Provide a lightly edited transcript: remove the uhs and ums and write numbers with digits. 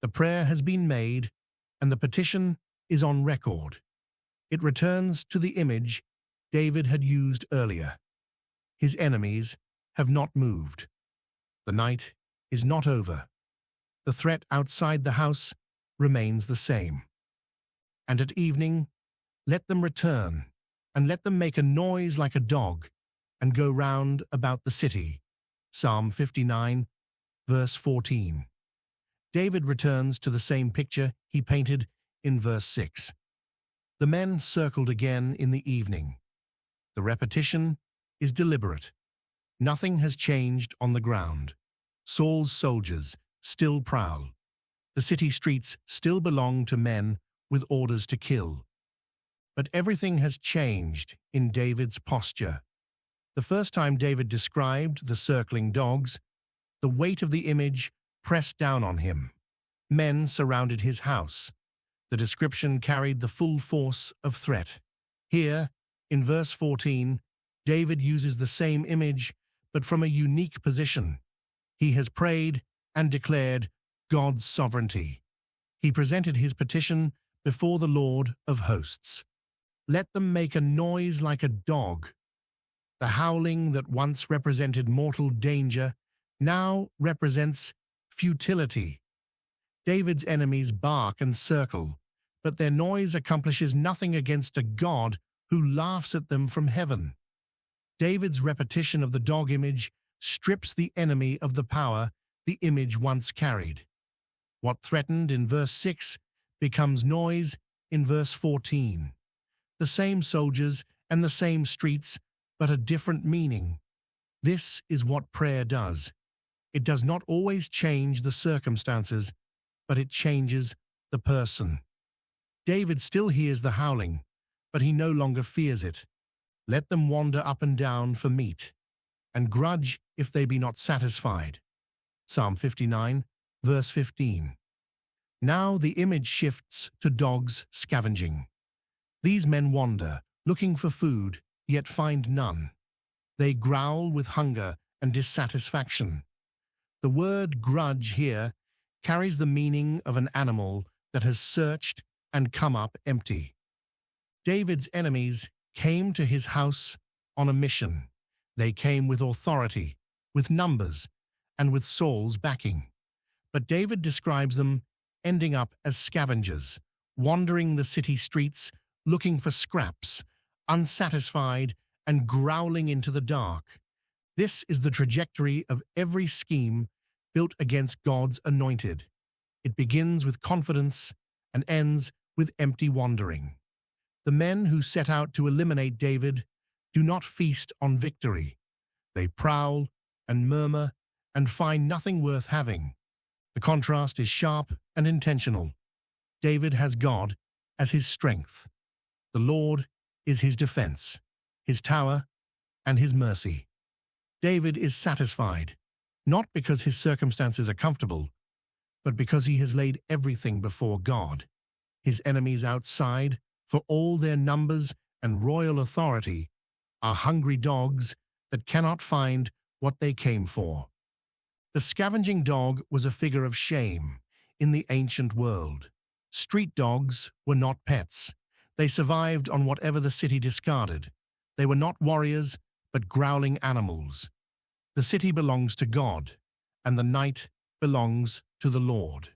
The prayer has been made, and the petition is on record. It returns to the image David had used earlier. His enemies have not moved. The night is not over. The threat outside the house remains the same. And at evening, let them return, and let them make a noise like a dog, and go round about the city. Psalm 59, verse 14. David returns to the same picture he painted in verse 6. The men circled again in the evening. The repetition is deliberate. Nothing has changed on the ground. Saul's soldiers still prowl. The city streets still belong to men with orders to kill. But everything has changed in David's posture. The first time David described the circling dogs, the weight of the image pressed down on him. Men surrounded his house. The description carried the full force of threat. Here, in verse 14, David uses the same image, but from a unique position. He has prayed and declared God's sovereignty. He presented his petition before the Lord of hosts. Let them make a noise like a dog. The howling that once represented mortal danger now represents futility. David's enemies bark and circle, but their noise accomplishes nothing against a God who laughs at them from heaven. David's repetition of the dog image strips the enemy of the power the image once carried. What threatened in verse 6 becomes noise in verse 14. The same soldiers and the same streets, but a different meaning. This is what prayer does. It does not always change the circumstances, but it changes the person. David still hears the howling, but he no longer fears it. Let them wander up and down for meat, and grudge if they be not satisfied. Psalm 59, verse 15. Now the image shifts to dogs scavenging. These men wander, looking for food, yet find none. They growl with hunger and dissatisfaction. The word grudge here carries the meaning of an animal that has searched and come up empty. David's enemies came to his house on a mission. They came with authority, with numbers, and with Saul's backing. But David describes them ending up as scavengers, wandering the city streets, looking for scraps, unsatisfied and growling into the dark. This is the trajectory of every scheme built against God's anointed. It begins with confidence and ends with empty wandering. The men who set out to eliminate David do not feast on victory. They prowl and murmur and find nothing worth having. The contrast is sharp and intentional. David has God as his strength. The Lord is his defense, his tower, and his mercy. David is satisfied, not because his circumstances are comfortable, but because he has laid everything before God. His enemies outside, for all their numbers and royal authority, are hungry dogs that cannot find what they came for. The scavenging dog was a figure of shame in the ancient world. Street dogs were not pets. They survived on whatever the city discarded. They were not warriors, but growling animals. The city belongs to God, and the night belongs to the Lord.